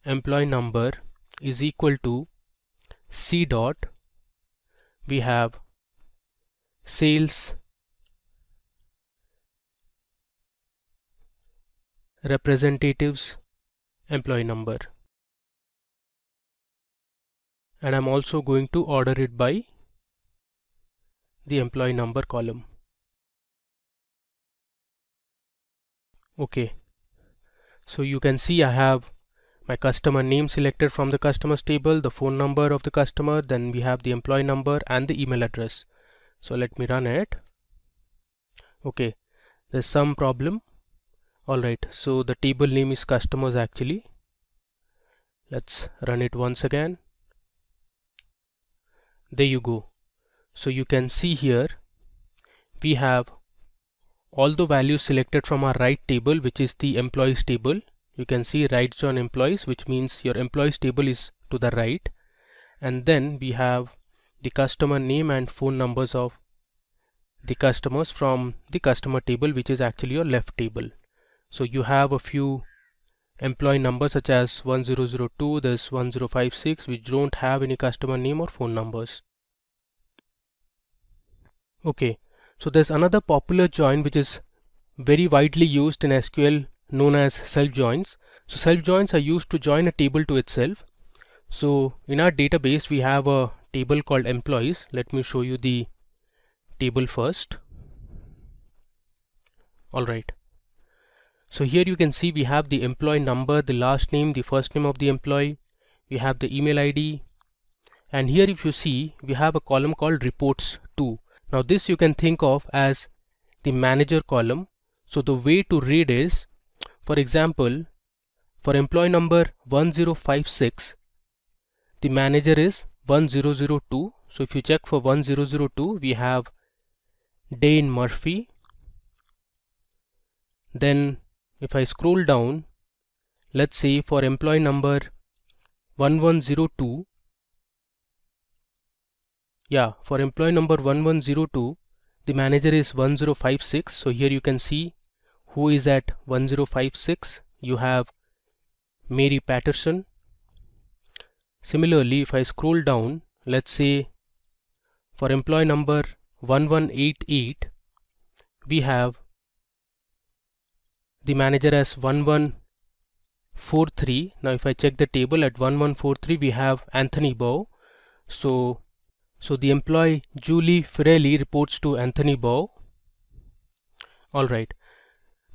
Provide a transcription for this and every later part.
employee number is equal to C dot, we have sales representatives employee number, and I'm also going to order it by the employee number column. Okay, so you can see I have my customer name selected from the customers table, the phone number of the customer, then we have the employee number and the email address. So let me run it. Okay, there's some problem. Alright, so the table name is customers actually. Let's run it once again. There you go. So you can see here we have all the values selected from our right table, which is the employees table. You can see right join employees, which means your employees table is to the right, and then we have the customer name and phone numbers of the customers from the customer table, which is actually your left table. So you have a few employee numbers such as 1002, there's 1056, which don't have any customer name or phone numbers. Okay, so there's another popular join which is very widely used in SQL, known as self joins. So self joins are used to join a table to itself. So in our database we have a table called employees. Let me show you the table first. Alright, so here you can see we have the employee number, the last name, the first name of the employee, we have the email ID, and here if you see we have a column called reports to. Now this you can think of as the manager column. So the way to read is, for example, for employee number 1056, the manager is 1002. So if you check for 1002, we have Dane Murphy. Then if I scroll down, let's say for employee number 1102, for employee number 1102, the manager is 1056. So here you can see who is at 1056. You have Mary Patterson. Similarly, if I scroll down, let's say for employee number 1188, we have the manager as 1143. Now if I check the table at 1143, we have Anthony Bow. So the employee Julie Firelli reports to Anthony Bow. Alright,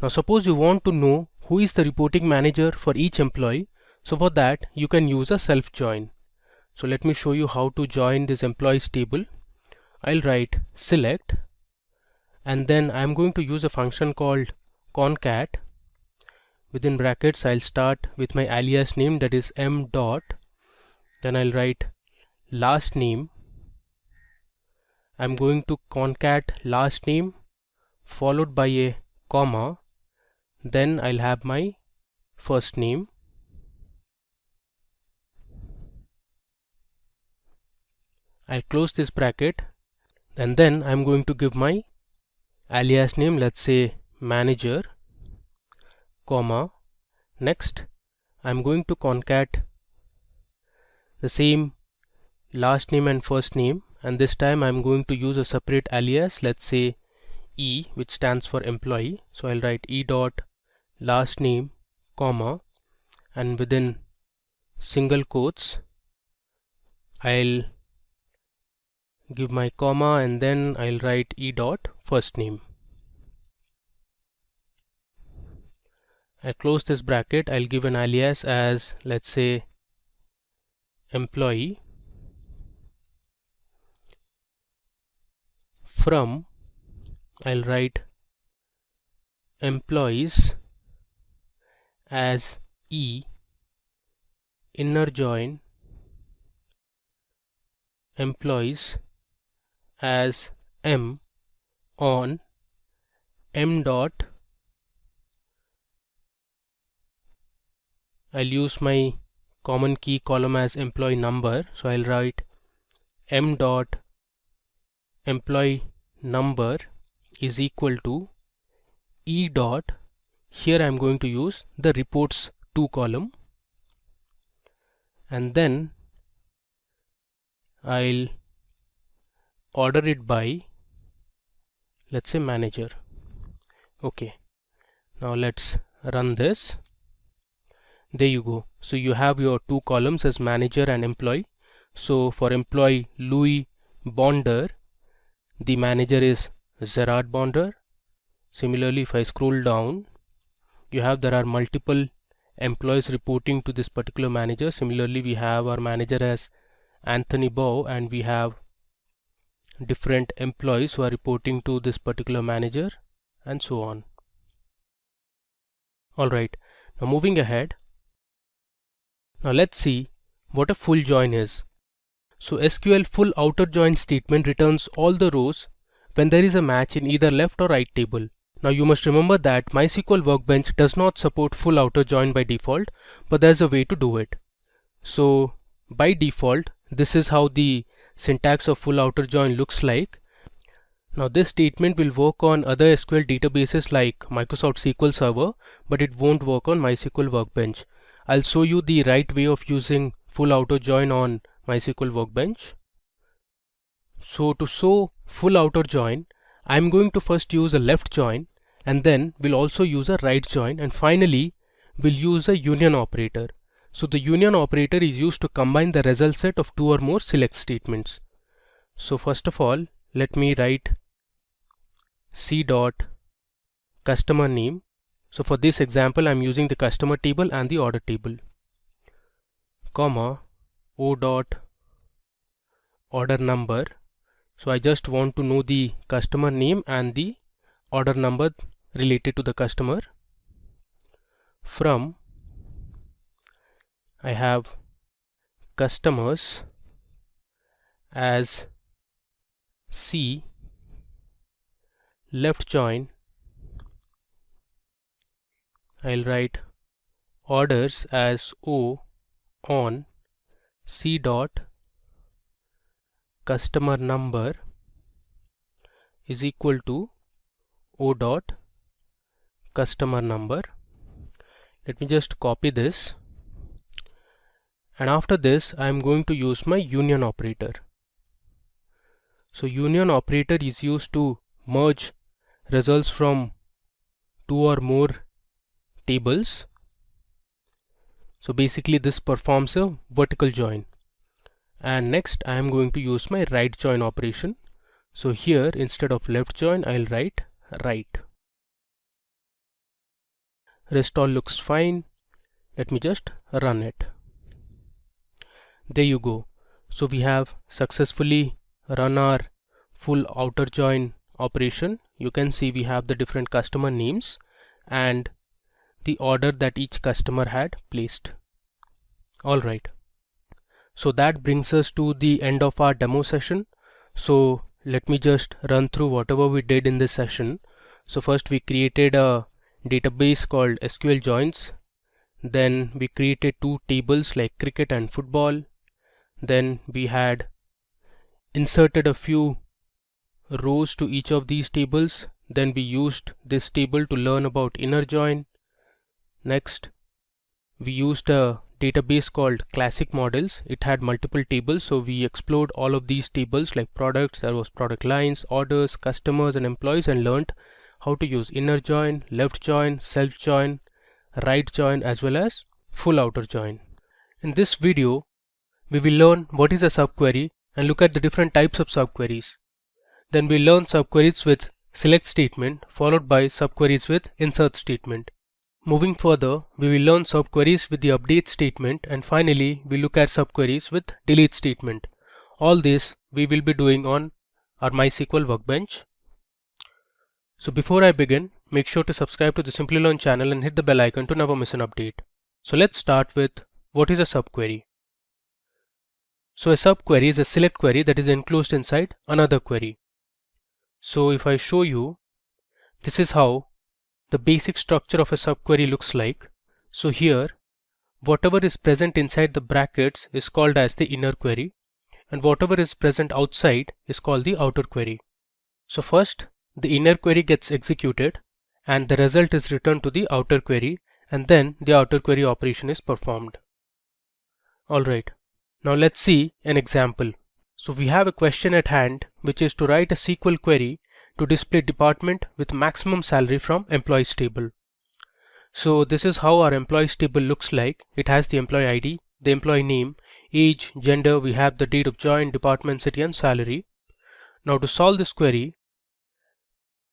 now suppose you want to know who is the reporting manager for each employee. So for that you can use a self join. So let me show you how to join this employees table. I'll write select, and then I'm going to use a function called concat. Within brackets I'll start with my alias name, that is m dot, then I'll write last name. I'm going to concat last name followed by a comma, then I'll have my first name. I'll close this bracket, and then I'm going to give my alias name, let's say manager, comma. Next I'm going to concat the same last name and first name, and this time I'm going to use a separate alias, let's say E, which stands for employee. So I'll write E dot last name, comma, and within single quotes I'll give my comma, and then I'll write E dot first name. I'll close this bracket. I'll give an alias as, let's say, employee. From, I'll write employees as E, inner join employees as M on M dot. I'll use my common key column as employee number, so I'll write M dot employee number is equal to E dot, here I'm going to use the reports to column. and then I'll order it by, let's say, manager. Okay, now let's run this. There you go. So you have your two columns as manager and employee. So for employee Louis Bonder, the manager is Gerard Bonder. Similarly, if I scroll down, you have there are multiple employees reporting to this particular manager. Similarly, we have our manager as Anthony Bow, and we have different employees who are reporting to this particular manager, and so on. Alright, now moving ahead. Now let's see what a full join is. So SQL full outer join statement returns all the rows when there is a match in either left or right table. Now you must remember that MySQL Workbench does not support full outer join by default, but there's a way to do it. So by default, this is how the syntax of full outer join looks like. Now this statement will work on other SQL databases like Microsoft SQL Server, but it won't work on MySQL Workbench. I'll show you the right way of using full outer join on MySQL Workbench. So to show full outer join, I'm going to first use a left join, and then we'll also use a right join, and finally we'll use a union operator. So the union operator is used to combine the result set of two or more select statements. So first of all, let me write C dot customer name. So for this example, I'm using the customer table and the order table, comma O dot order number. So I just want to know the customer name and the order number related to the customer. From, I have customers as C, left join, I'll write orders as O on C dot customer number is equal to O dot customer number. Let me just copy this, and after this I am going to use my union operator. So union operator is used to merge results from two or more tables. So basically this performs a vertical join. And next I am going to use my right join operation. So here instead of left join, I'll write right. Rest all looks fine. Let me just run it. There you go. So we have successfully run our full outer join operation. You can see we have the different customer names and the order that each customer had placed. Alright. So that brings us to the end of our demo session. So let me just run through whatever we did in this session. So first we created a database called SQL Joins. Then we created two tables like cricket and football. Then we had inserted a few rows to each of these tables. Then we used this table to learn about inner join. Next, we used a database called classic models. It had multiple tables, so we explored all of these tables like products, there was product lines, orders, customers and employees, and learned how to use inner join, left join, self join, right join, as well as full outer join. In this video we will learn what is a subquery and look at the different types of subqueries. Then we'll learn subqueries with select statement followed by subqueries with insert statement. Moving further, we will learn subqueries with the update statement, and finally we look at subqueries with delete statement. All this we will be doing on our MySQL Workbench. So before I begin, make sure to subscribe to the Simply Learn channel and hit the bell icon to never miss an update. So let's start with what is a subquery. So a subquery is a select query that is enclosed inside another query. So if I show you, this is how the basic structure of a subquery looks like. So here, whatever is present inside the brackets is called as the inner query, and whatever is present outside is called the outer query. So first, the inner query gets executed and the result is returned to the outer query, and then the outer query operation is performed. Alright, now let's see an example. So we have a question at hand, which is to write a SQL query to display department with maximum salary from employees table. So this is how our employees table looks like. It has the employee ID, the employee name, age, gender, we have the date of join, department, city and salary. Now to solve this query,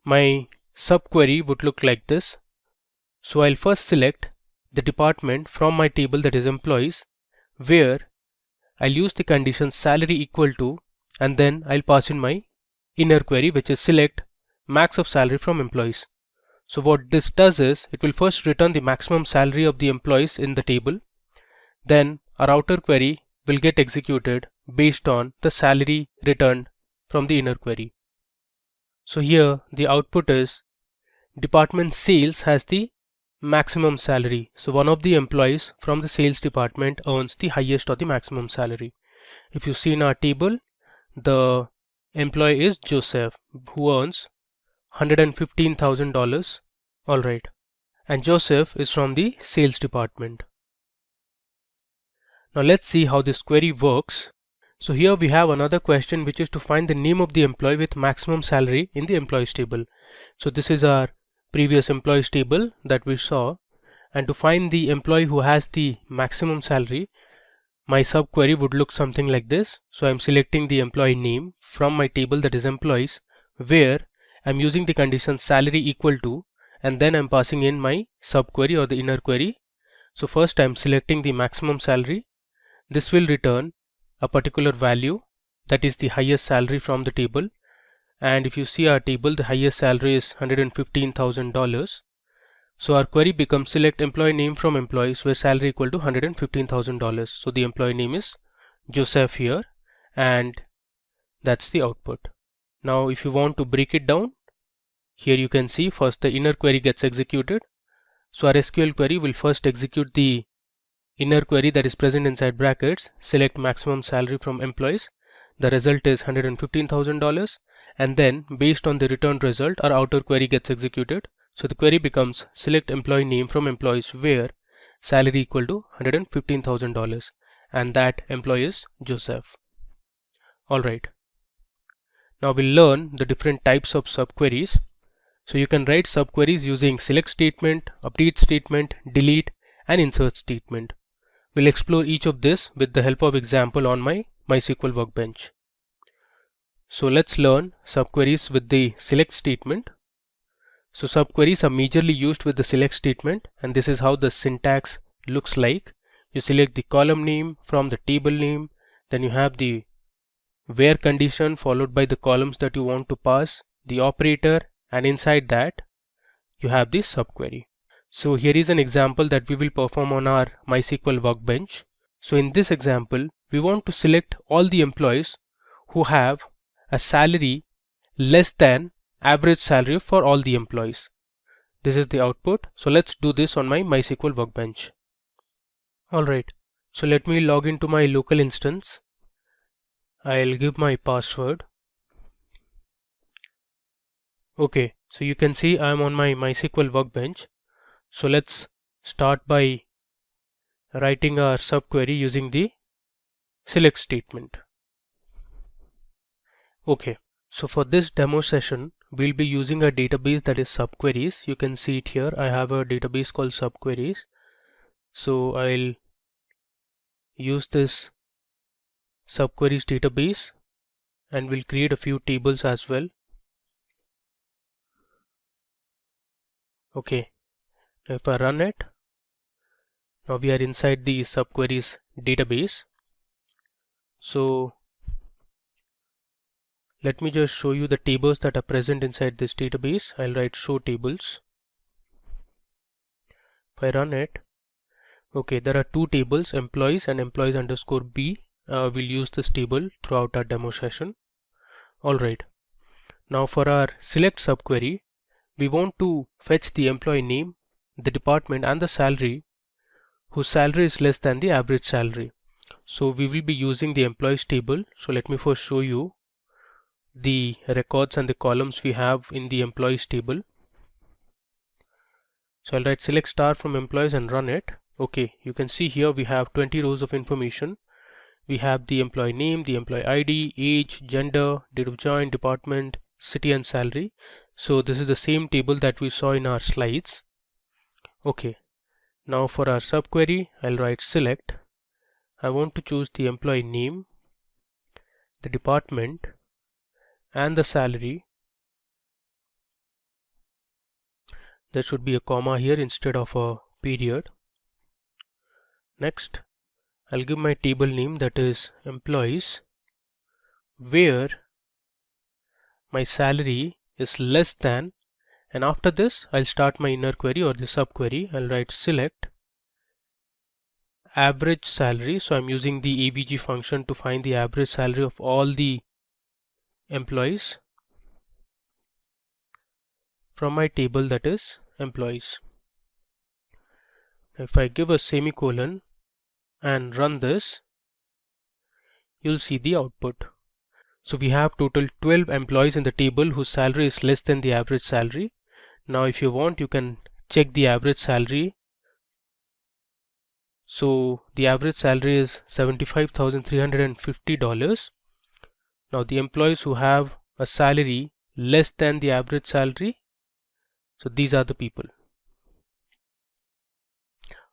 my subquery would look like this. So I'll first select the department from my table, that is employees, where I'll use the condition salary equal to, and then I'll pass in my inner query, which is select max of salary from employees. So what this does is it will first return the maximum salary of the employees in the table. Then our outer query will get executed based on the salary returned from the inner query. So here the output is department sales has the maximum salary. So one of the employees from the sales department earns the highest or the maximum salary. If you see in our table, the employee is Joseph, who earns $115,000. Alright, and Joseph is from the sales department. Now let's see how this query works. So here we have another question, which is to find the name of the employee with maximum salary in the employees table. So this is our previous employees table that we saw, and to find the employee who has the maximum salary, my subquery would look something like this. So I'm selecting the employee name from my table, that is employees, where I'm using the condition salary equal to, and then I'm passing in my subquery or the inner query. So first I'm selecting the maximum salary. This will return a particular value, that is the highest salary from the table. And if you see our table, the highest salary is $115,000. So our query becomes select employee name from employees where salary equal to $115,000. So the employee name is Joseph here, and that's the output. Now if you want to break it down, here you can see first the inner query gets executed. So our SQL query will first execute the inner query that is present inside brackets, select maximum salary from employees. The result is $115,000, and then based on the returned result, our outer query gets executed. So the query becomes select employee name from employees where salary equal to $115,000, and that employee is Joseph. Alright, now we'll learn the different types of subqueries. So you can write subqueries using select statement, update statement, delete and insert statement. We'll explore each of this with the help of example on my MySQL workbench. So let's learn subqueries with the select statement. So subqueries are majorly used with the select statement, and this is how the syntax looks like. You select the column name from the table name, then you have the where condition followed by the columns that you want to pass, the operator, and inside that you have the subquery. So here is an example that we will perform on our MySQL workbench. So in this example, we want to select all the employees who have a salary less than average salary for all the employees. This is the output. So let's do this on my MySQL workbench. Alright, so let me log into my local instance. I'll give my password. Okay, so you can see I'm on my MySQL workbench. So let's start by writing our subquery using the select statement. Okay, so for this demo session, we'll be using a database that is subqueries. You can see it here. I have a database called subqueries. So I'll use this subqueries database and we'll create a few tables as well. Okay, if I run it, now we are inside the subqueries database. So let me just show you the tables that are present inside this database. I'll write show tables. If I run it, okay, there are two tables, employees and employees underscore B. We'll use this table throughout our demo session. Alright, now for our select subquery, we want to fetch the employee name, the department and the salary whose salary is less than the average salary. So we will be using the employees table. So let me first show you the records and the columns we have in the employees table. So I'll write select star from employees and run it. Okay, you can see here we have 20 rows of information. We have the employee name, the employee ID, age, gender, date of join, department, city and salary. So this is the same table that we saw in our slides. Okay, now for our subquery, I'll write select. I want to choose the employee name, the department and the salary. There should be a comma here instead of a period. Next, I'll give my table name, that is employees, where my salary is less than, and after this I'll start my inner query or the subquery. I'll write select average salary. So I'm using the AVG function to find the average salary of all the employees from my table, that is employees. If I give a semicolon and run this, you'll see the output. So we have total 12 employees in the table whose salary is less than the average salary. Now if you want, you can check the average salary. So the average salary is $75,350. Now the employees who have a salary less than the average salary, so these are the people.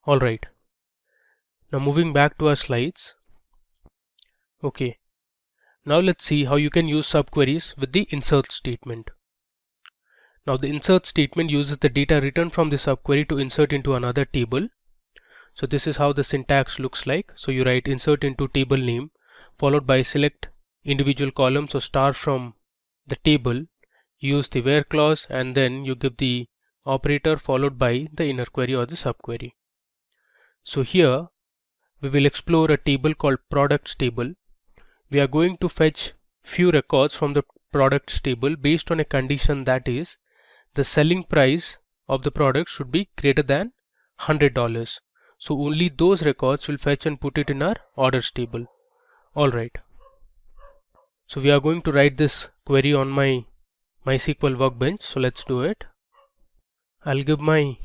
Alright, now moving back to our slides. Okay, now let's see how you can use subqueries with the insert statement. Now the insert statement uses the data written from the subquery to insert into another table. So this is how the syntax looks like. So you write insert into table name followed by select individual columns or star from the table, use the where clause, and then you give the operator followed by the inner query or the subquery. So here we will explore a table called products table. We are going to fetch few records from the products table based on a condition, that is the selling price of the product should be greater than $100. So only those records will fetch and put it in our orders table. Alright, so we are going to write this query on my MySQL workbench. So let's do it. I'll give my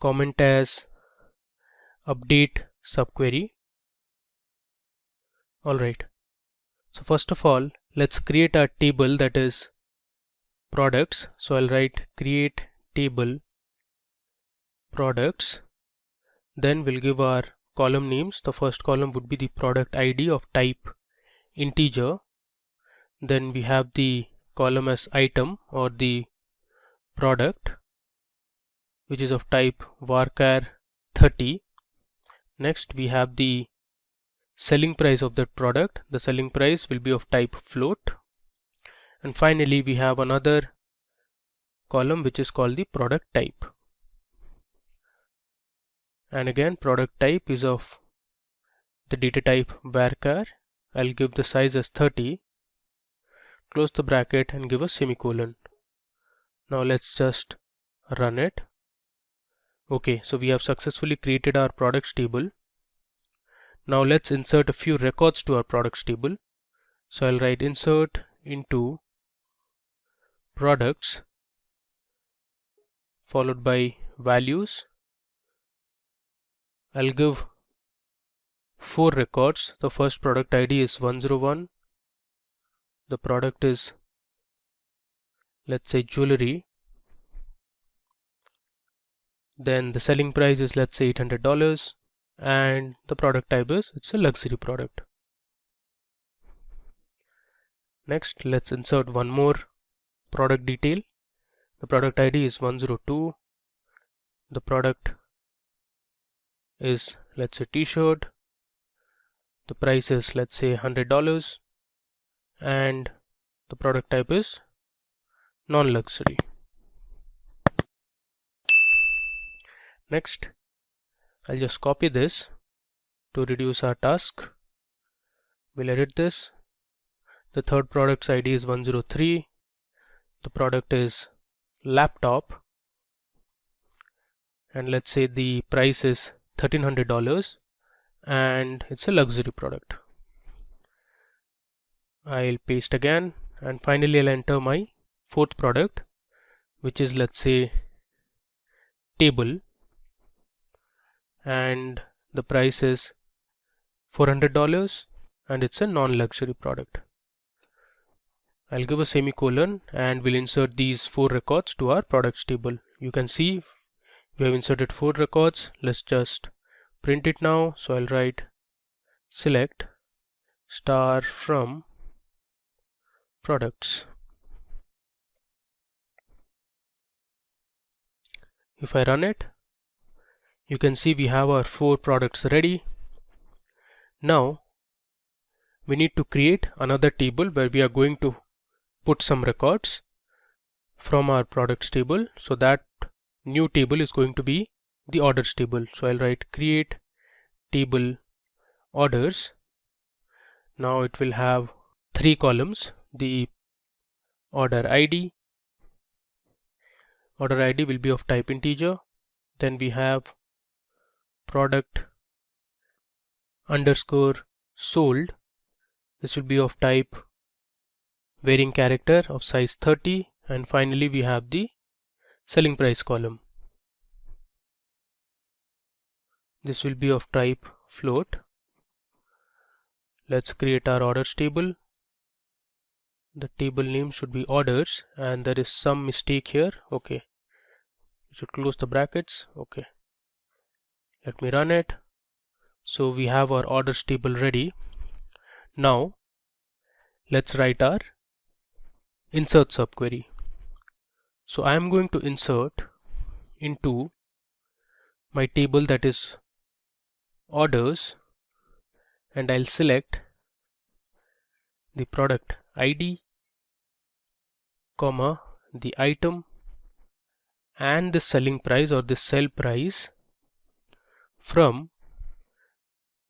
comment as update subquery. Alright, so first of all let's create a table, that is products. So I'll write create table products. Then we'll give our column names. The first column would be the product ID of type integer. Then we have the column as item or the product, which is of type varchar 30. Next we have the selling price of that product. The selling price will be of type float. And finally we have another column which is called the product type. And again product type is of the data type varchar. I'll give the size as 30, close the bracket and give a semicolon. Now let's just run it. Okay, so we have successfully created our products table. Now let's insert a few records to our products table. So I'll write insert into products followed by values. I'll give 4 records. The first product ID is 101. The product is, let's say, jewelry. Then the selling price is, let's say, $800, and the product type is, it's a luxury product. Next let's insert one more product detail. The product ID is 102. The product is, let's say, t-shirt. The price is, let's say, $100, and the product type is non-luxury. Next I'll just copy this to reduce our task. We'll edit this. The third product's ID is 103. The product is laptop, and let's say the price is $1,300 and it's a luxury product. I'll paste again, and finally I'll enter my fourth product, which is, let's say, table. and the price is $400 and it's a non-luxury product. I'll give a semicolon and we'll insert these 4 records to our products table. You can see we have inserted 4 records. Let's just print it now. So I'll write select star from products. If I run it, you can see we have our 4 products ready. Now we need to create another table where we are going to put some records from our products table. So that new table is going to be the orders table. So I'll write create table orders. Now it will have 3 columns. The order ID will be of type integer. Then we have product underscore sold. This will be of type varying character of size 30. And finally we have the selling price column. This will be of type float. Let's create our orders table. The table name should be orders, and there is some mistake here. Okay, you should close the brackets. Okay, let me run it. So we have our orders table ready. Now let's write our insert subquery. So I am going to insert into my table, that is orders, and I'll select the product ID, comma, the item and the selling price or the sell price from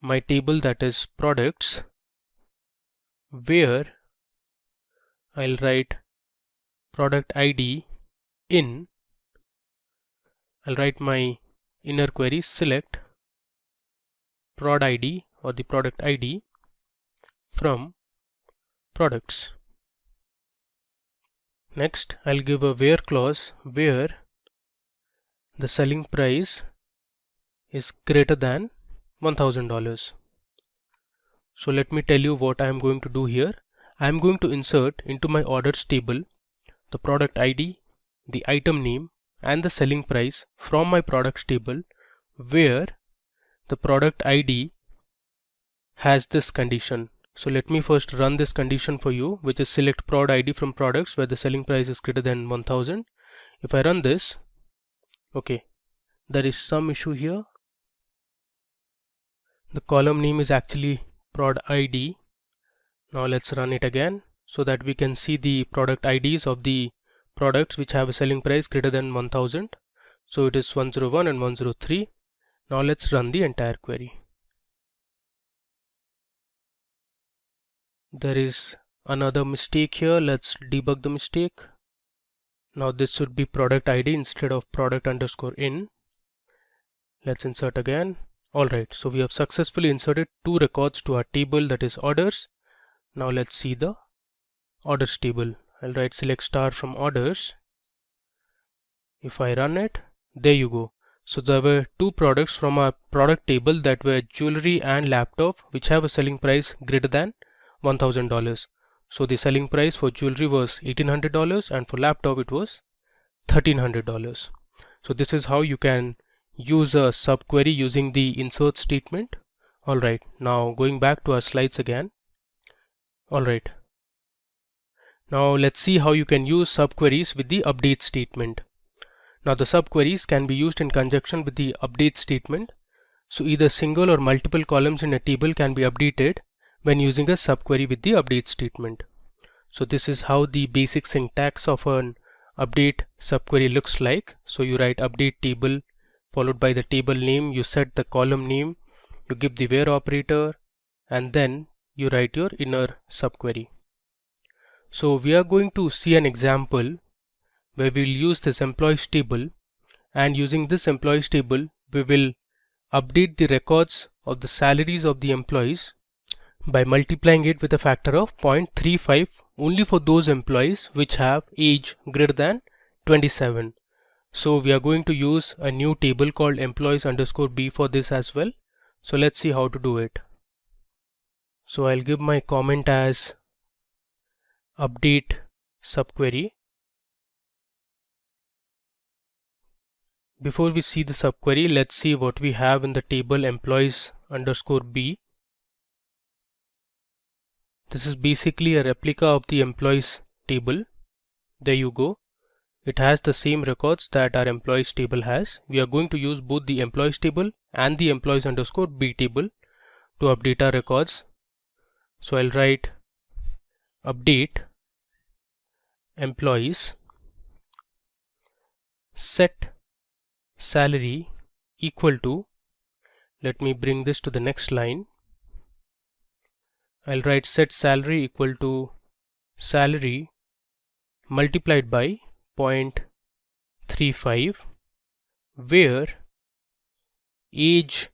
my table, that is products, where I'll write product ID in. I'll write my inner query select prod ID or the product ID from products. Next I'll give a where clause where the selling price is greater than $1,000. So let me tell you what I am going to do here. I am going to insert into my orders table the product ID, the item name and the selling price from my products table, where the product ID has this condition. So let me first run this condition for you, which is select prod ID from products where the selling price is greater than 1000. If I run this, okay, there is some issue here. The column name is actually prod ID. Now let's run it again so that we can see the product IDs of the products which have a selling price greater than 1000. So it is 101 and 103. Now let's run the entire query. There is another mistake here. Let's debug the mistake. Now this should be product ID instead of product underscore in. Let's insert again. Alright, so we have successfully inserted 2 records to our table, that is orders. Now let's see the orders table. I'll write select star from orders. If I run it, there you go. So there were 2 products from our product table that were jewelry and laptop, which have a selling price greater than $1,000. So the selling price for jewelry was $1,800 and for laptop it was $1,300. So this is how you can use a subquery using the insert statement. Alright, now going back to our slides again. Alright, now let's see how you can use subqueries with the update statement. Now the subqueries can be used in conjunction with the update statement. So either single or multiple columns in a table can be updated when using a subquery with the update statement. So this is how the basic syntax of an update subquery looks like. So you write update table followed by the table name, you set the column name, you give the where operator, and then you write your inner subquery. So we are going to see an example where we will use this employees table, and using this employees table we will update the records of the salaries of the employees by multiplying it with a factor of 0.35 only for those employees which have age greater than 27. So we are going to use a new table called employees underscore b for this as well. So let's see how to do it. So I'll give my comment as update subquery. Before we see the subquery, let's see what we have in the table employees underscore b. This is basically a replica of the employees table. There you go. It has the same records that our employees table has. We are going to use both the employees table and the employees underscore b table to update our records. So I'll write update employees set salary equal to, let me bring this to the next line. I'll write set salary equal to salary multiplied by 0.35, where age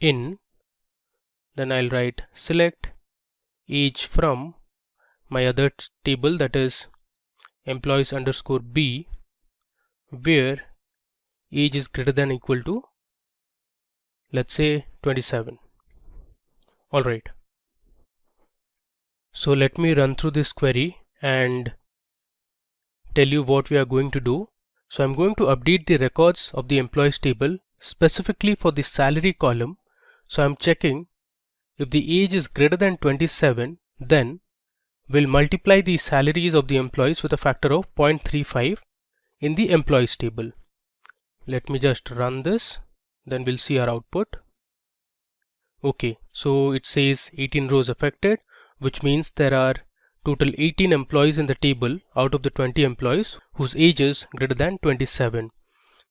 in, then I'll write select age from my other table, that is employees underscore b, where age is greater than or equal to, let's say 27. Alright, so let me run through this query and tell you what we are going to do. So I'm going to update the records of the employees table specifically for the salary column. So I'm checking if the age is greater than 27, then we'll multiply the salaries of the employees with a factor of 0.35 in the employees table. Let me just run this, then we'll see our output. Okay, so it says 18 rows affected, which means there are total 18 employees in the table out of the 20 employees whose age is greater than 27.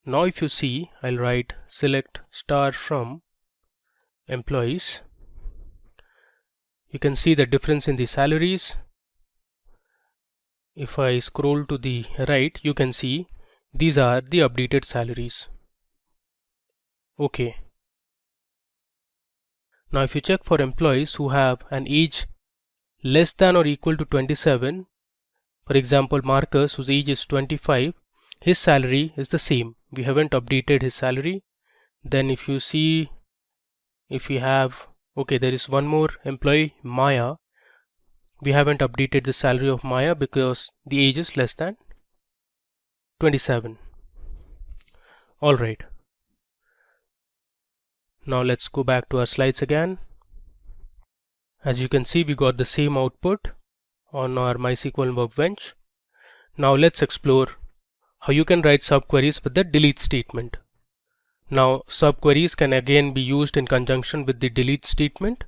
Now if you see, I'll write select star from employees. You can see the difference in the salaries. If I scroll to the right, you can see these are the updated salaries. Okay. Now if you check for employees who have an age less than or equal to 27, for example Marcus, whose age is 25, his salary is the same. We haven't updated his salary. Then if you see, if we have, okay, there is one more employee, Maya. We haven't updated the salary of Maya because the age is less than 27. Alright. Now let's go back to our slides again. As you can see, we got the same output on our MySQL workbench. Now let's explore how you can write subqueries with the delete statement. Now subqueries can again be used in conjunction with the delete statement.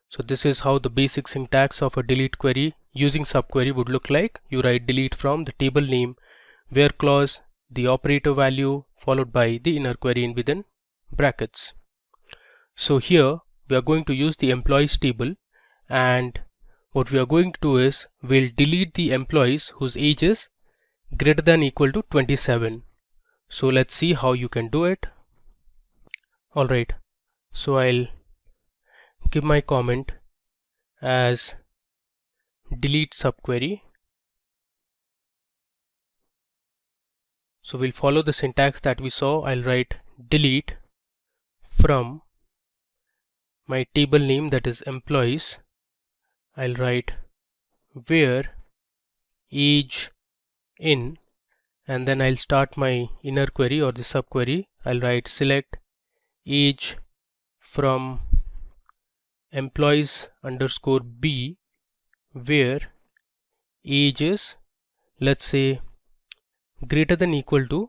So this is how the basic syntax of a delete query using subquery would look like. You write delete from the table name, where clause, the operator value, followed by the inner query in within brackets. So here we are going to use the employees table, and what we are going to do is we'll delete the employees whose age is greater than or equal to 27. So let's see how you can do it. Alright, so I'll give my comment as delete subquery. So we'll follow the syntax that we saw. I'll write delete from my table name, that is employees. I'll write where age in, and then I'll start my inner query or the subquery. I'll write select age from employees underscore b, where age is, let's say, greater than or equal to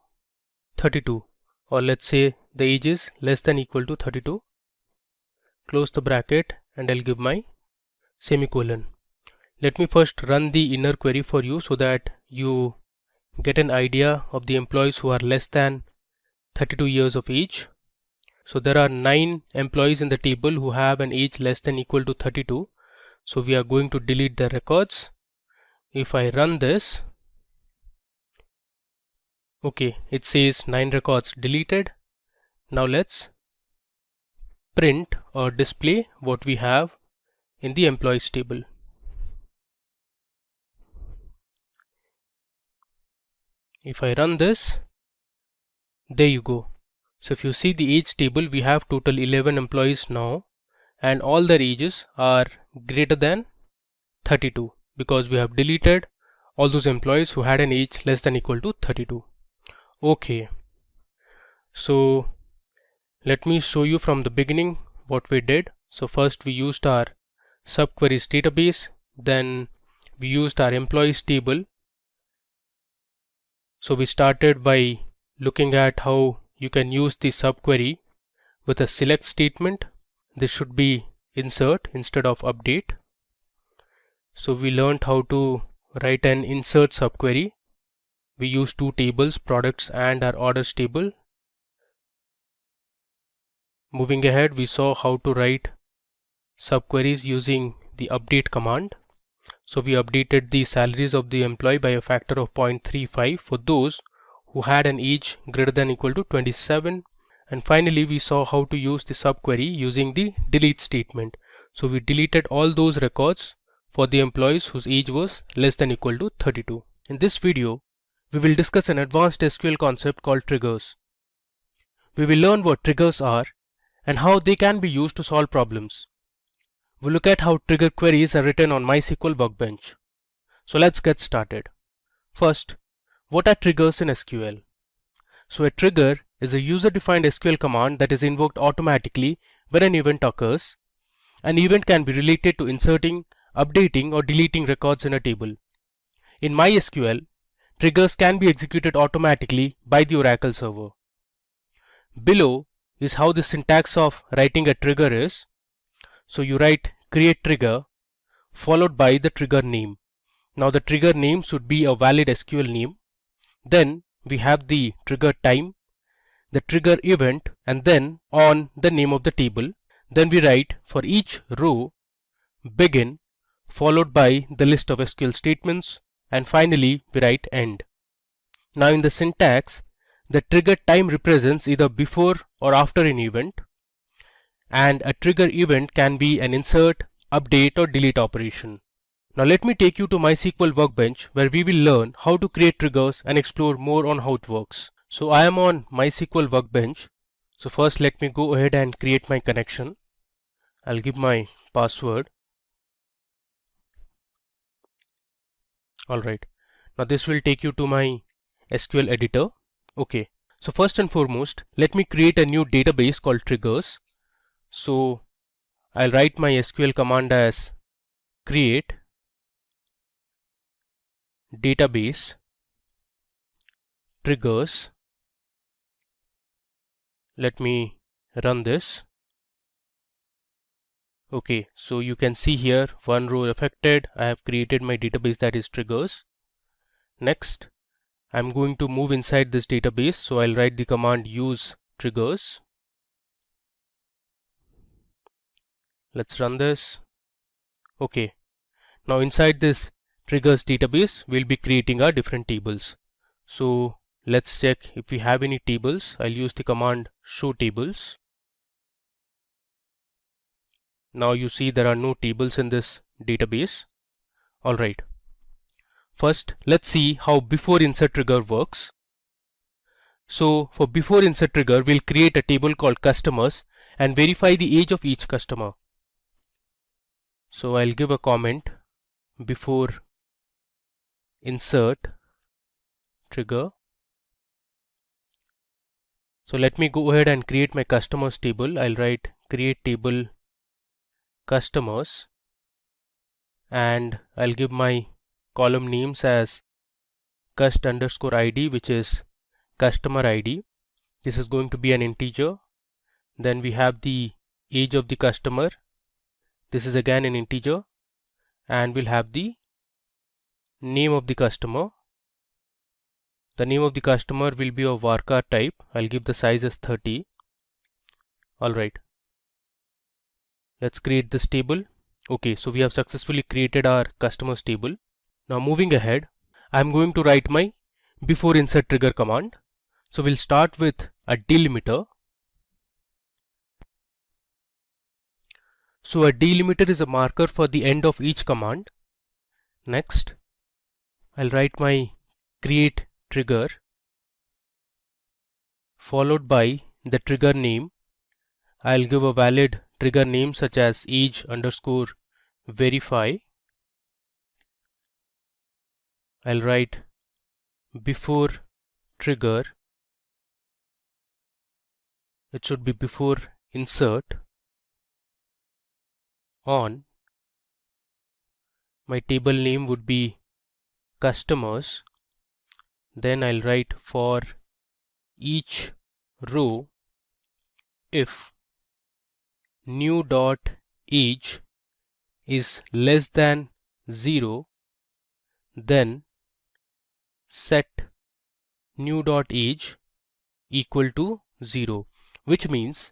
32, or let's say the age is less than or equal to 32. Close the bracket and I'll give my semicolon. Let me first run the inner query for you so that you get an idea of the employees who are less than 32 years of age. So there are 9 employees in the table who have an age less than or equal to 32. So we are going to delete the records. If I run this, okay, it says 9 records deleted. Now let's print or display what we have in the employees table. If I run this, There you go. So if you see the age table, we have total 11 employees now, and all their ages are greater than 32 because we have deleted all those employees who had an age less than equal to 32. Okay, so let me show you from the beginning what we did. So first we used our subqueries database, then we used our employees table. So we started by looking at how you can use the subquery with a select statement. This should be insert instead of update. So we learned how to write an insert subquery. We use two tables, products and our orders table. Moving ahead, we saw how to write subqueries using the update command. So we updated the salaries of the employee by a factor of 0.35 for those who had an age greater than or equal to 27. And finally, we saw how to use the subquery using the delete statement. So we deleted all those records for the employees whose age was less than or equal to 32. In this video, we will discuss an advanced SQL concept called triggers. We will learn what triggers are and how they can be used to solve problems. We'll look at how trigger queries are written on MySQL Workbench. So let's get started. First, what are triggers in SQL? So a trigger is a user-defined SQL command that is invoked automatically when an event occurs. An event can be related to inserting, updating or deleting records in a table. In MySQL, triggers can be executed automatically by the Oracle server. Below is how the syntax of writing a trigger is. So you write create trigger followed by the trigger name. Now the trigger name should be a valid SQL name. Then we have the trigger time, the trigger event, and then on the name of the table. Then we write for each row begin followed by the list of SQL statements, and finally we write end. Now in the syntax, the trigger time represents either before or after an event, and a trigger event can be an insert, update or delete operation. Now let me take you to MySQL Workbench where we will learn how to create triggers and explore more on how it works. So I am on MySQL Workbench. So first let me go ahead and create my connection. I'll give my password. Alright, now this will take you to my SQL editor. Okay, so first and foremost, let me create a new database called triggers. So I'll write my SQL command as create database triggers. Let me run this. Okay, so you can see here one row affected. I have created my database that is triggers. Next, I'm going to move inside this database, so I'll write the command use triggers. Let's run this. Okay, now inside this triggers database, we'll be creating our different tables. So let's check if we have any tables. I'll use the command show tables. Now you see there are no tables in this database. Alright. First, let's see how before insert trigger works. So for before insert trigger, we'll create a table called customers and verify the age of each customer. So I'll give a comment before insert trigger. So let me go ahead and create my customers table. I'll write create table customers and I'll give my column names as cust_id, which is customer ID. This is going to be an integer. Then we have the age of the customer. This is again an integer, and we'll have the name of the customer. The name of the customer will be of varchar type. I'll give the size as 30. Alright, let's create this table. Okay, so we have successfully created our customers table. Now moving ahead, I'm going to write my before insert trigger command. So we'll start with a delimiter. So a delimiter is a marker for the end of each command. Next, I'll write my create trigger followed by the trigger name. I'll give a valid trigger name such as age underscore verify. I'll write before trigger. It should be before insert on. My table name would be customers. Then I'll write for each row if new dot age is less than 0, then set new dot age equal to 0, which means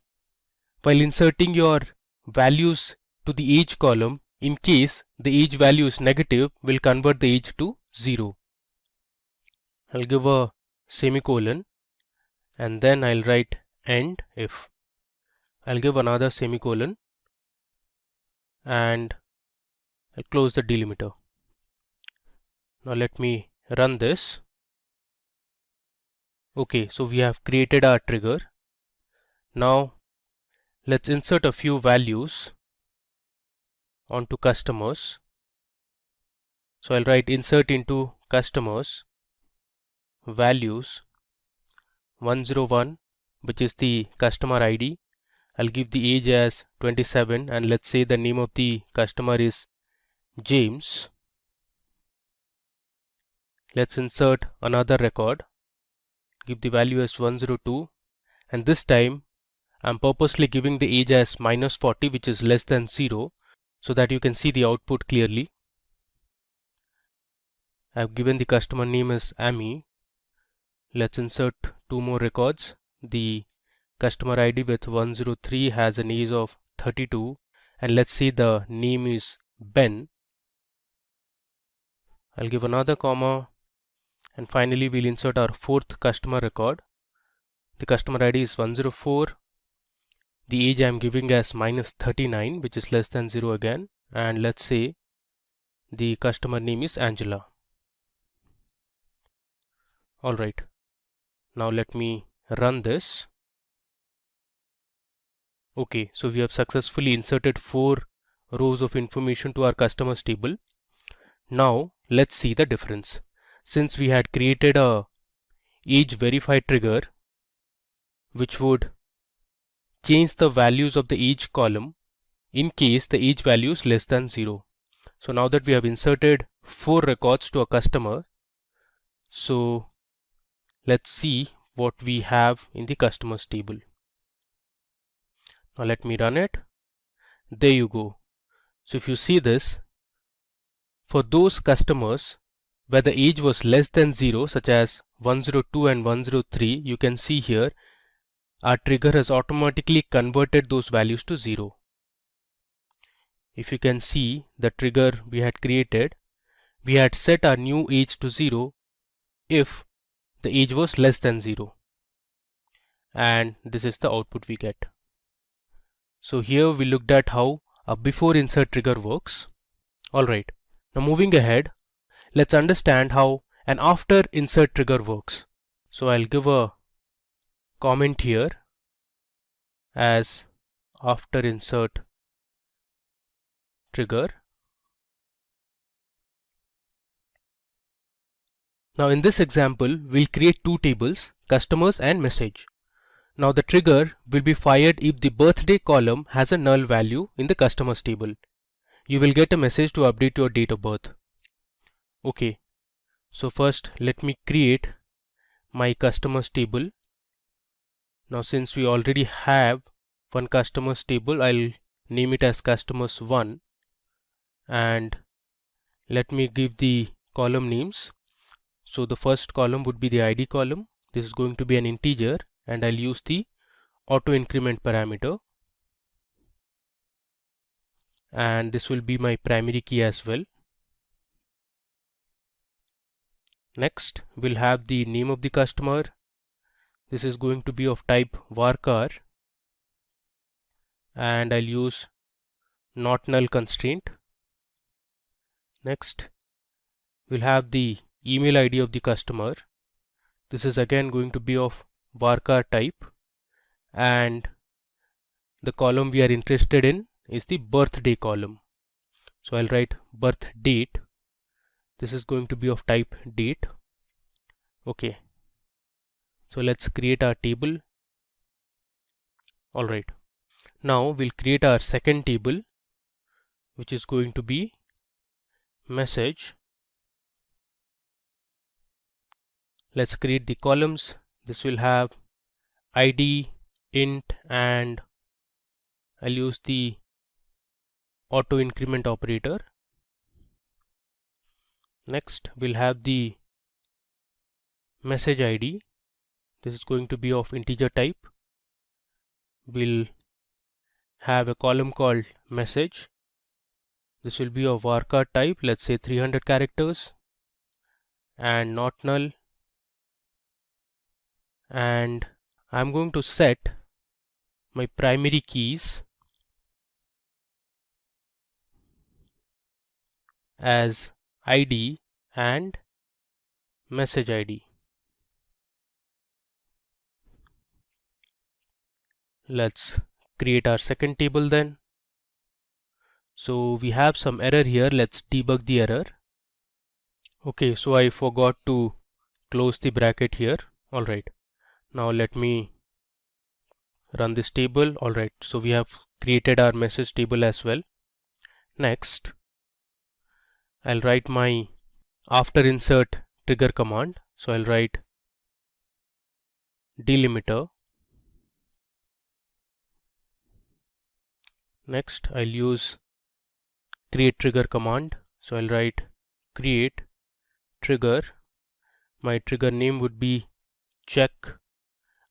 while inserting your values to the age column, in case the age value is negative, will convert the age to 0. I'll give a semicolon and then I'll write end if. I'll give another semicolon and I'll close the delimiter. Now let me run this. Okay, so we have created our trigger. Now let's insert a few values onto customers. So I'll write insert into customers values 101, which is the customer ID. I'll give the age as 27 and let's say the name of the customer is James. Let's insert another record. Give the value as 102 and this time I'm purposely giving the age as -40, which is less than 0, so that you can see the output clearly. I've given the customer name as Amy. Let's insert two more records. The customer ID with 103 has an age of 32 and let's say the name is Ben. I'll give another comma and finally we'll insert our fourth customer record. The customer ID is 104. The age I'm giving as -39, which is less than 0 again, and let's say the customer name is Angela. Alright, now let me run this. Okay, so we have successfully inserted 4 rows of information to our customers table. Now let's see the difference. Since we had created a age verify trigger which would change the values of the age column in case the age value is less than 0. So now that we have inserted 4 records to a customer, so let's see what we have in the customers table. Now let me run it. There you go. So if you see this, for those customers where the age was less than 0, such as 102 and 103, you can see here our trigger has automatically converted those values to 0. If you can see the trigger we had created, we had set our new age to 0 if the age was less than 0. And this is the output we get. So here we looked at how a before insert trigger works. Alright, now moving ahead, let's understand how an after insert trigger works. So I'll give a comment here as after insert trigger. Now in this example, we'll create two tables, customers and message. Now the trigger will be fired if the birthday column has a null value in the customers table. You will get a message to update your date of birth. Okay, so first let me create my customers table. Now since we already have one customers table, I'll name it as customers 1 and let me give the column names. So the first column would be the ID column. This is going to be an integer and I'll use the auto increment parameter, and this will be my primary key as well. Next we'll have the name of the customer. This is going to be of type varchar and I'll use not null constraint. Next we'll have the email ID of the customer. This is again going to be of varchar type, and the column we are interested in is the birthday column. So I'll write birth date. This is going to be of type date. Okay, so let's create our table. Alright, now we'll create our second table, which is going to be message. Let's create the columns. This will have ID, int, and I'll use the auto increment operator. Next we'll have the message ID. This is going to be of integer type. We'll have a column called message. This will be of varchar type, let's say 300 characters, and not null. And I'm going to set my primary keys as ID and message ID. Let's create our second table then. So we have some error here. Let's debug the error. Okay, so I forgot to close the bracket here. Alright, now let me run this table. Alright, so we have created our message table as well. Next, I'll write my after insert trigger command. So I'll write delimiter. Next, I'll use create trigger command. So I'll write create trigger. My trigger name would be check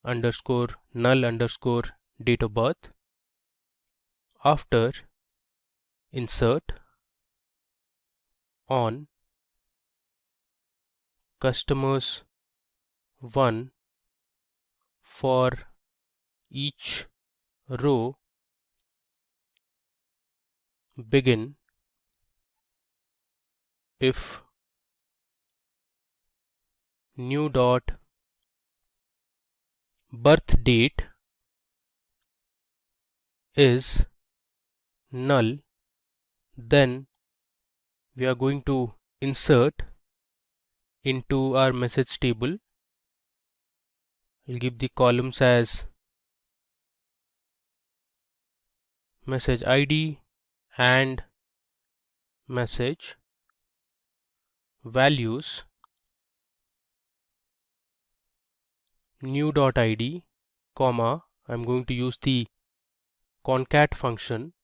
underscore null underscore date of birth. After insert on customers 1 for each row begin if new dot birth date is null, then we are going to insert into our message table. We'll give the columns as message ID and message values new dot ID, comma, I'm going to use the concat function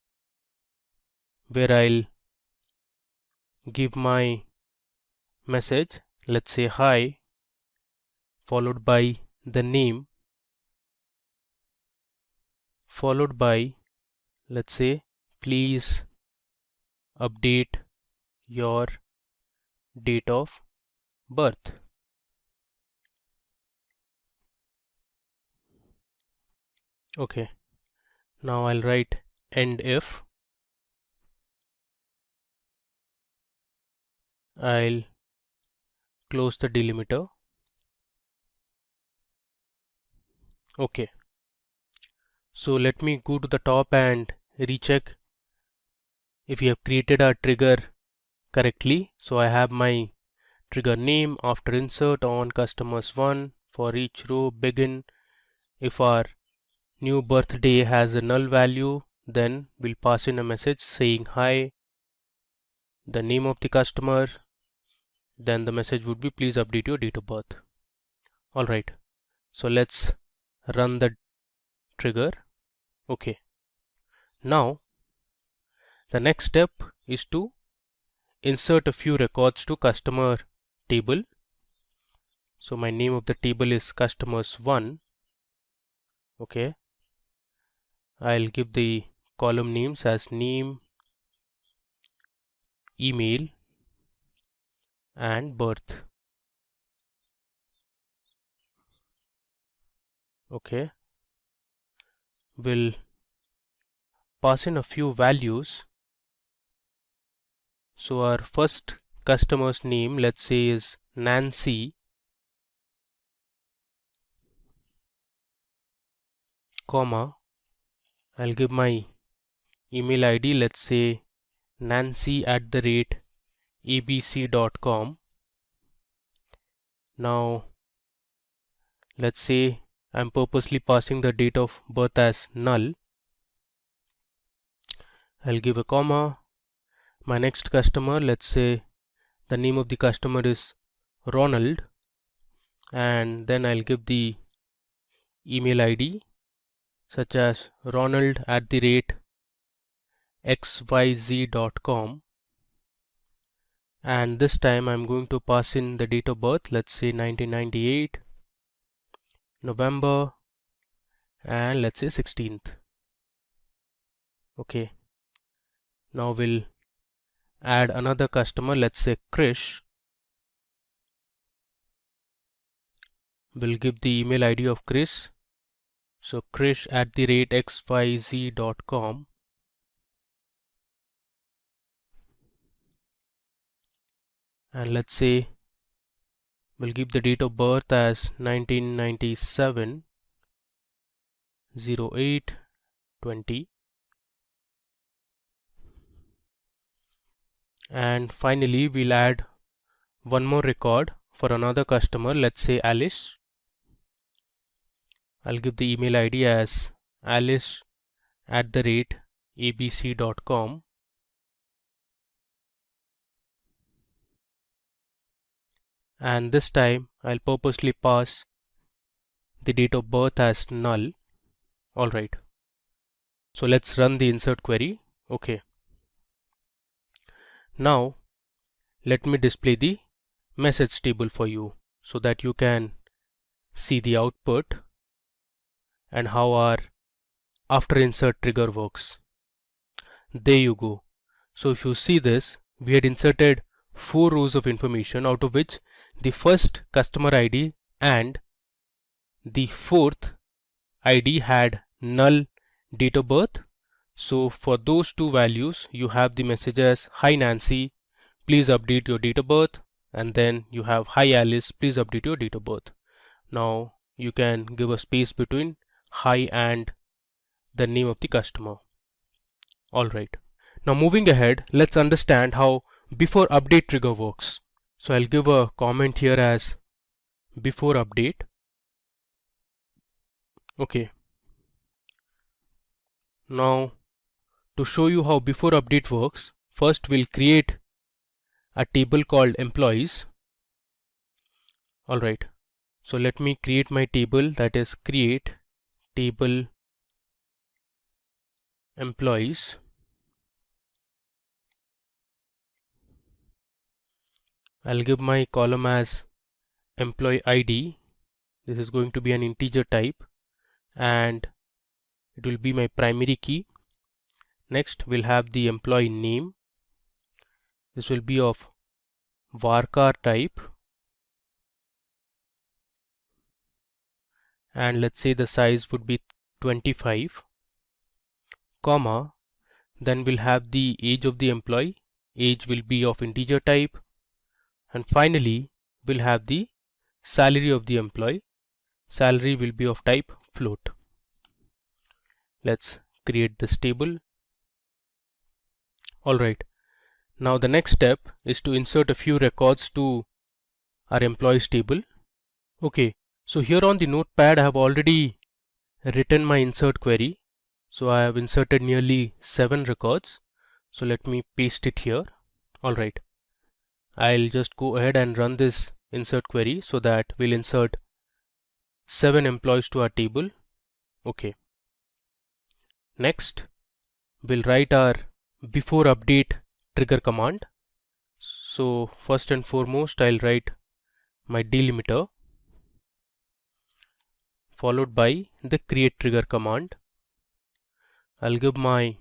where I'll give my message, let's say hi, followed by the name, followed by, let's say, please update your date of birth. Okay, now I'll write end if. I'll close the delimiter. Okay, so let me go to the top and recheck if we have created our trigger correctly. So I have my trigger name after insert on customers 1 for each row begin if our new birthday has a null value, then we'll pass in a message saying hi, the name of the customer, then the message would be please update your date of birth. Alright, so let's run the trigger. Okay, now the next step is to insert a few records to customer table. So my name of the table is customers 1. Okay, I'll give the column names as name, email, and birth. Okay, we'll pass in a few values. So our first customer's name, let's say, is Nancy. comma, I'll give my email ID, let's say nancy@abc.com. Now let's say I'm purposely passing the date of birth as null. I'll give a comma. My next customer, let's say the name of the customer is Ronald, and then I'll give the email ID such as ronald@xyz.com, and this time I'm going to pass in the date of birth, let's say 1998 November, and let's say 16th. Okay, now we'll add another customer, let's say Krish. We'll give the email ID of Krish, so krish@xyz.com, and let's say we'll give the date of birth as 1997 08/20, and finally we'll add one more record for another customer, let's say Alice. I'll give the email ID as alice@abc.com, and this time I'll purposely pass the date of birth as null. Alright, so let's run the insert query. Okay, now let me display the message table for you so that you can see the output and how our after insert trigger works. There you go. So if you see this, we had inserted 4 rows of information, out of which the first customer ID and the fourth ID had null date of birth. So for those two values you have the message as "Hi Nancy, please update your date of birth," and then you have "Hi Alice, please update your date of birth." Now you can give a space between "Hi" and the name of the customer. Alright, now moving ahead, let's understand how before update trigger works. So I'll give a comment here as before update. Okay, now to show you how before update works, first we'll create a table called employees. Alright, so let me create my table, that is create table employees. I'll give my column as employee ID. This is going to be an integer type and it will be my primary key. Next we'll have the employee name. This will be of varchar type, and let's say the size would be 25, comma, then we'll have the age of the employee. Age will be of integer type, and finally we'll have the salary of the employee. Salary will be of type float. Let's create this table. Alright, now the next step is to insert a few records to our employees table. Okay, so here on the notepad I have already written my insert query. So I have inserted nearly 7 records. So let me paste it here. Alright, I'll just go ahead and run this insert query so that we'll insert 7 employees to our table. Okay, next we'll write our before update trigger command. So first and foremost I'll write my delimiter followed by the create trigger command. I'll give my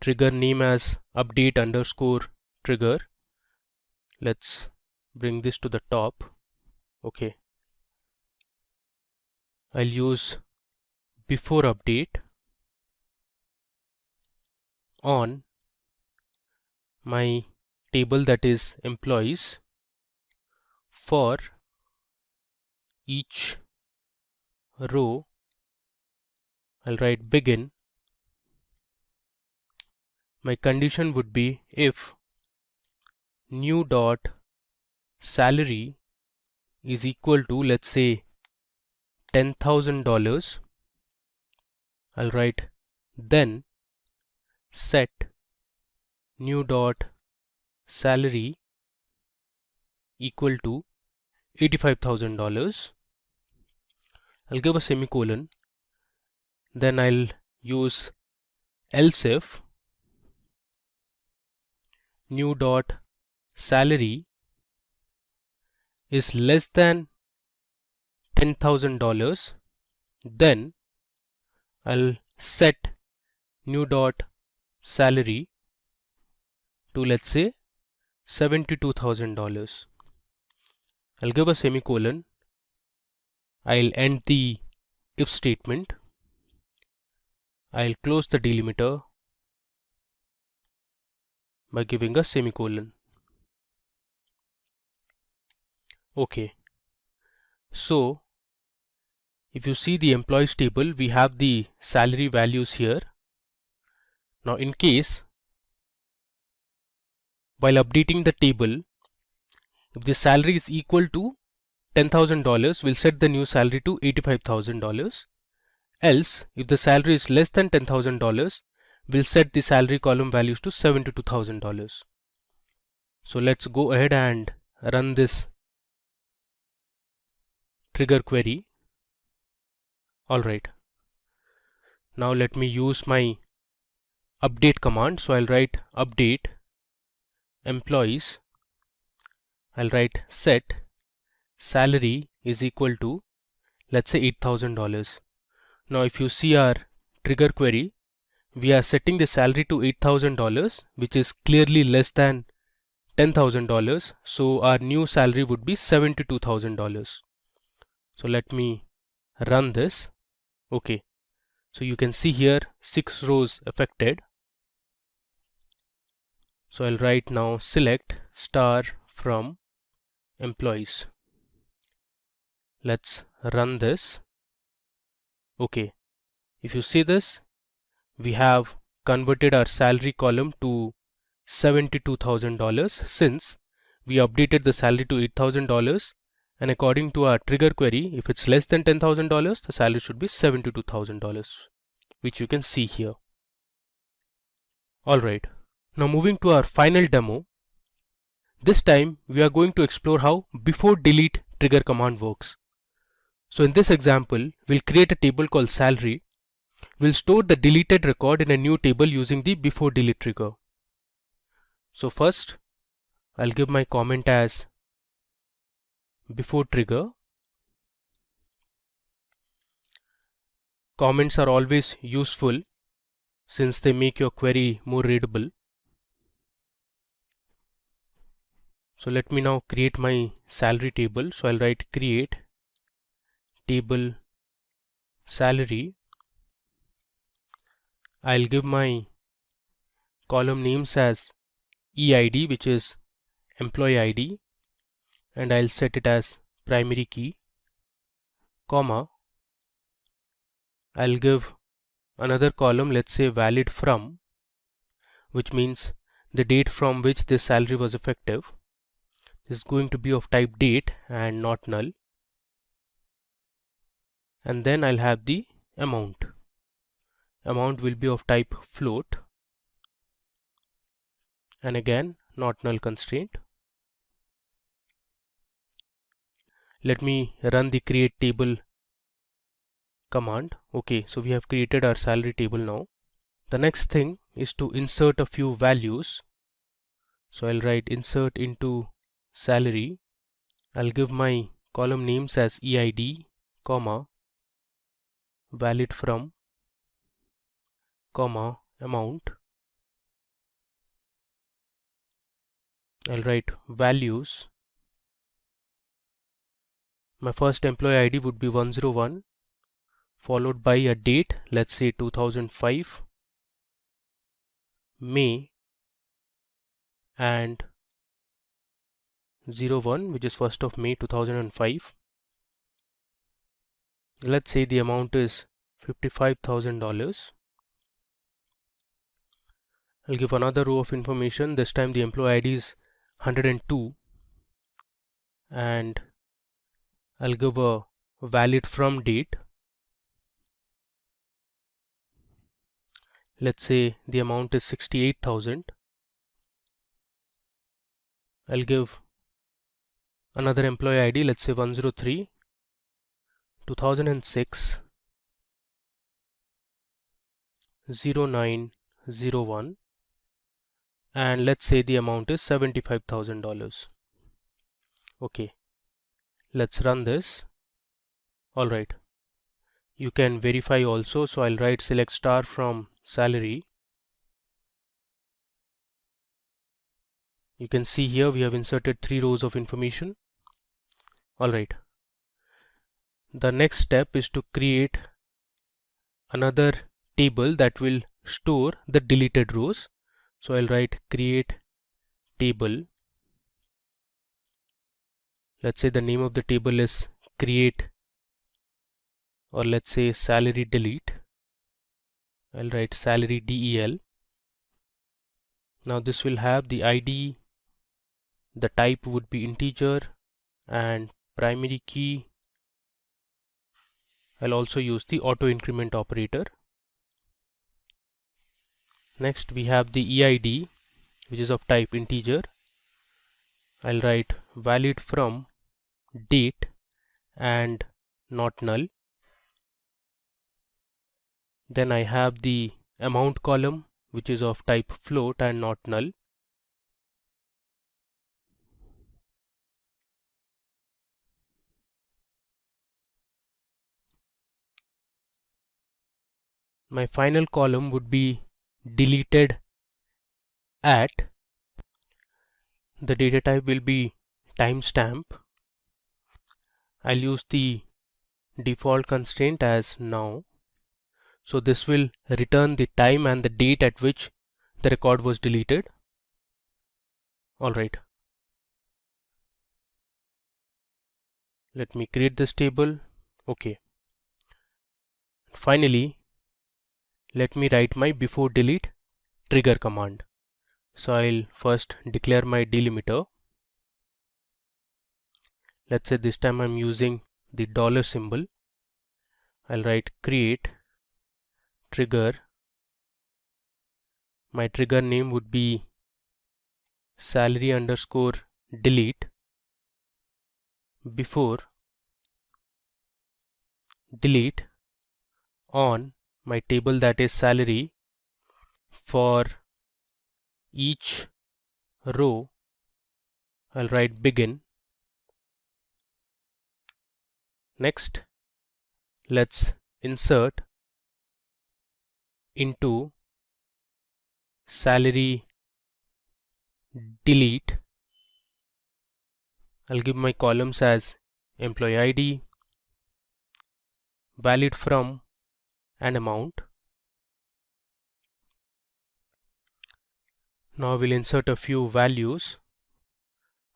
trigger name as update_trigger. Let's bring this to the top. Okay, I'll use before update on my table, that is employees, for each row I'll write begin. My condition would be if new dot salary is equal to, let's say, $10,000. I'll write then set new dot salary equal to $85,000. I'll give a semicolon. Then I'll use else if new dot salary is less than $10,000, then I'll set new dot salary to, let's say, $72,000. I'll give a semicolon. I'll end the if statement. I'll close the delimiter by giving a semicolon. Okay. So if you see the employees table, we have the salary values here. Now in case while updating the table, if the salary is equal to $10,000, we'll set the new salary to $85,000. Else, if the salary is less than $10,000, we'll set the salary column values to $72,000. So let's go ahead and run this trigger query. Alright. Now let me use my update command. So I'll write update employees. I'll write set salary is equal to, let's say, $8,000. Now if you see our trigger query, we are setting the salary to $8,000, which is clearly less than $10,000. So our new salary would be $72,000. So let me run this. Okay. So you can see here 6 rows affected. So I'll write now select star from employees. Let's run this. Okay. If you see this, we have converted our salary column to $72,000 since we updated the salary to $8,000, and according to our trigger query, if it's less than $10,000, the salary should be $72,000, which you can see here. Alright, now moving to our final demo. This time we are going to explore how before delete trigger command works. So in this example, we'll create a table called salary. We'll store the deleted record in a new table using the before delete trigger. So first, I'll give my comment as before trigger. Comments are always useful since they make your query more readable. So let me now create my salary table. So I'll write create table salary. I'll give my column names as EID, which is employee ID, and I'll set it as primary key, comma. I'll give another column, let's say valid from, which means the date from which this salary was effective. This is going to be of type date and not null. And then I'll have the amount. Amount will be of type float, and again not null constraint. Let me run the create table command. Okay, so we have created our salary table now. The next thing is to insert a few values. So I'll write insert into salary. I'll give my column names as EID, comma, valid from, comma, amount. I'll write values. My first employee ID would be 101, followed by a date, let's say 2005, May, and 01, which is 1st of May 2005. Let's say the amount is $55,000. I'll give another row of information. This time the employee ID is 102, and I'll give a valid from date. Let's say the amount is 68,000. I'll give another employee ID, let's say 103, 2006, 0901, and let's say the amount is $75,000. Okay, let's run this. Alright, you can verify also, so I'll write select star from salary. You can see here we have inserted 3 rows of information. Alright, the next step is to create another table that will store the deleted rows. So I'll write create table. Let's say the name of the table is create, or let's say salary delete. I'll write salary del. Now this will have the ID, the type would be integer, and primary key. I'll also use the auto increment operator. Next we have the EID, which is of type integer. I'll write valid from date and not null. Then I have the amount column, which is of type float and not null. My final column would be deleted at. The data type will be timestamp. I'll use the default constraint as now. So this will return the time and the date at which the record was deleted. Alright. Let me create this table. Okay. Finally, let me write my before delete trigger command. So I'll first declare my delimiter. Let's say this time I'm using the dollar symbol. I'll write create trigger. My trigger name would be salary underscore delete before delete on my table, that is salary. For each row I'll write begin. Next, let's insert into salary delete. I'll give my columns as employee ID, valid from, and amount. Now we'll insert a few values.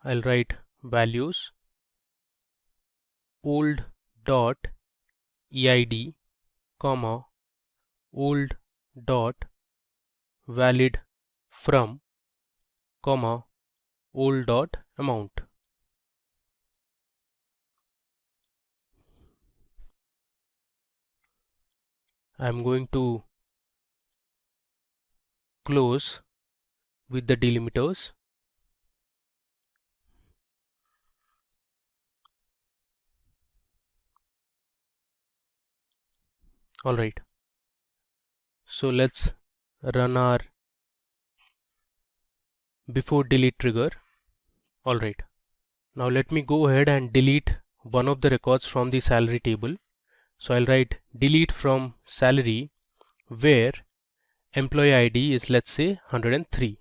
I'll write values old dot eid, comma old dot valid from, comma old dot amount. I'm going to close with the delimiters. Alright, so let's run our before delete trigger. Alright, now let me go ahead and delete one of the records from the salary table. So I'll write delete from salary where employee ID is, let's say, 103.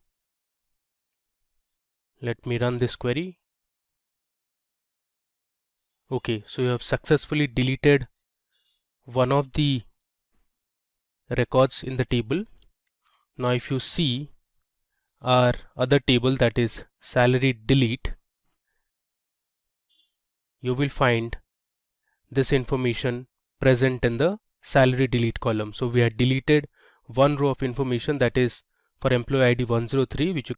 Let me run this query. Okay, so you have successfully deleted one of the records in the table. Now if you see our other table, that is salary delete, you will find this information present in the salary delete column. So we had deleted one row of information, that is for employee ID 103, which you